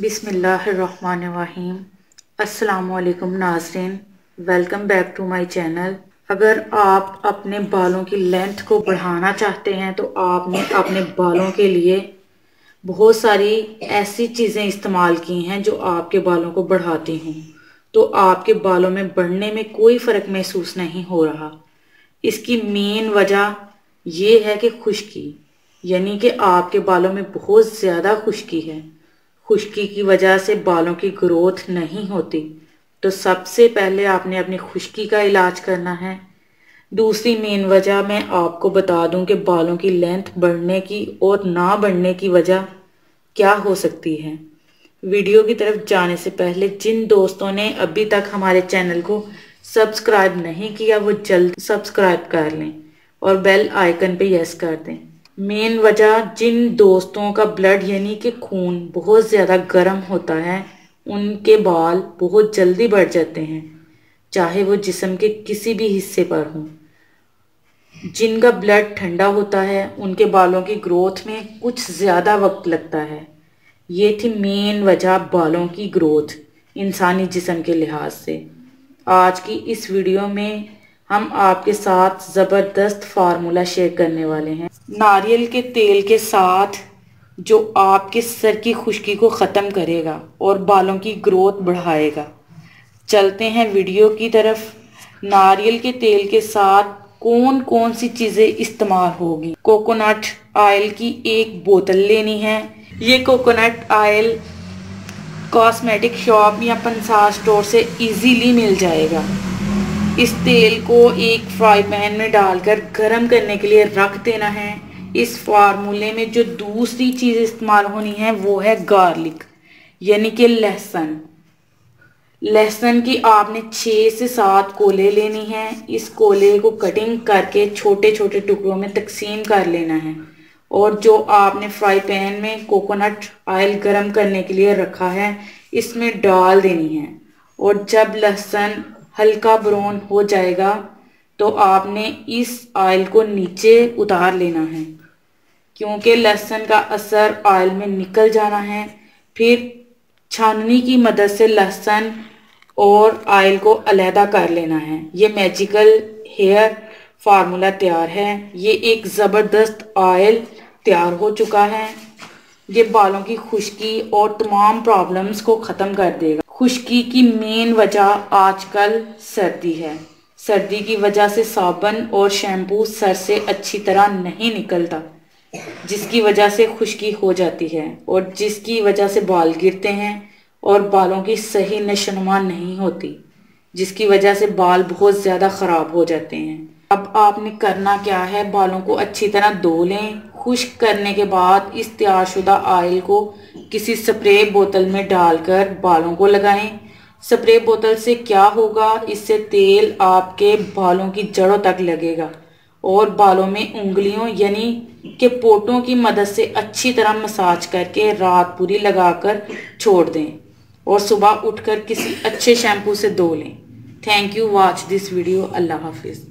बिस्मिल्लाहिर्रहमानिर्रहीम। अस्सलामुअलैकुम नाज़रीन, welcome back to my channel. अगर आप अपने बालों की लेंथ को बढ़ाना चाहते हैं तो आपने अपने बालों के लिए बहुत सारी ऐसी चीज़ें इस्तेमाल की हैं जो आपके बालों को बढ़ाती हों, तो आपके बालों में बढ़ने में कोई फ़र्क महसूस नहीं हो रहा। इसकी मेन वजह ये है कि खुश्की, यानी कि आपके बालों में बहुत ज़्यादा खुश्की है। खुश्की की वजह से बालों की ग्रोथ नहीं होती, तो सबसे पहले आपने अपनी खुश्की का इलाज करना है। दूसरी मेन वजह मैं आपको बता दूं कि बालों की लेंथ बढ़ने की और ना बढ़ने की वजह क्या हो सकती है। वीडियो की तरफ जाने से पहले जिन दोस्तों ने अभी तक हमारे चैनल को सब्सक्राइब नहीं किया वो जल्द सब्सक्राइब कर लें और बेल आइकन पे यस कर दें। मेन वजह, जिन दोस्तों का ब्लड यानी कि खून बहुत ज़्यादा गर्म होता है उनके बाल बहुत जल्दी बढ़ जाते हैं, चाहे वो जिस्म के किसी भी हिस्से पर हों। जिनका ब्लड ठंडा होता है उनके बालों की ग्रोथ में कुछ ज़्यादा वक्त लगता है। ये थी मेन वजह बालों की ग्रोथ इंसानी जिस्म के लिहाज से। आज की इस वीडियो में हम आपके साथ ज़बरदस्त फार्मूला शेयर करने वाले हैं नारियल के तेल के साथ, जो आपके सर की खुश्की को ख़त्म करेगा और बालों की ग्रोथ बढ़ाएगा। चलते हैं वीडियो की तरफ। नारियल के तेल के साथ कौन कौन सी चीज़ें इस्तेमाल होगी। कोकोनट ऑयल की एक बोतल लेनी है। ये कोकोनट ऑयल कॉस्मेटिक शॉप या पंसार स्टोर से इजीली मिल जाएगा। इस तेल को एक फ्राई पैन में डालकर गरम करने के लिए रख देना है। इस फार्मूले में जो दूसरी चीज़ इस्तेमाल होनी है वो है गार्लिक, यानी कि लहसुन। लहसुन की आपने 6 से 7 कोले लेनी है। इस कोले को कटिंग करके छोटे छोटे टुकड़ों में तकसीम कर लेना है और जो आपने फ्राई पैन में कोकोनट ऑयल गरम करने के लिए रखा है इसमें डाल देनी है। और जब लहसुन हल्का ब्राउन हो जाएगा तो आपने इस ऑयल को नीचे उतार लेना है, क्योंकि लहसुन का असर ऑयल में निकल जाना है। फिर छाननी की मदद से लहसुन और ऑयल को अलहदा कर लेना है। ये मैजिकल हेयर फार्मूला तैयार है। ये एक ज़बरदस्त ऑयल तैयार हो चुका है। ये बालों की खुश्की और तमाम प्रॉब्लम्स को ख़त्म कर देगा। खुश्की की मेन वजह आजकल सर्दी है। सर्दी की वजह से साबुन और शैम्पू सर से अच्छी तरह नहीं निकलता, जिसकी वजह से खुश्की हो जाती है और जिसकी वजह से बाल गिरते हैं और बालों की सही नशोनुमा नहीं होती, जिसकी वजह से बाल बहुत ज़्यादा ख़राब हो जाते हैं। अब आपने करना क्या है, बालों को अच्छी तरह धो लें। खुश्क करने के बाद इस तैयारशुदा ऑयल को किसी स्प्रे बोतल में डालकर बालों को लगाएं। स्प्रे बोतल से क्या होगा, इससे तेल आपके बालों की जड़ों तक लगेगा और बालों में उंगलियों यानी कि पोटों की मदद से अच्छी तरह मसाज करके रात पूरी लगाकर छोड़ दें और सुबह उठकर किसी अच्छे शैम्पू से धो लें। Thank you, watch this video. अल्लाह हाफिज़।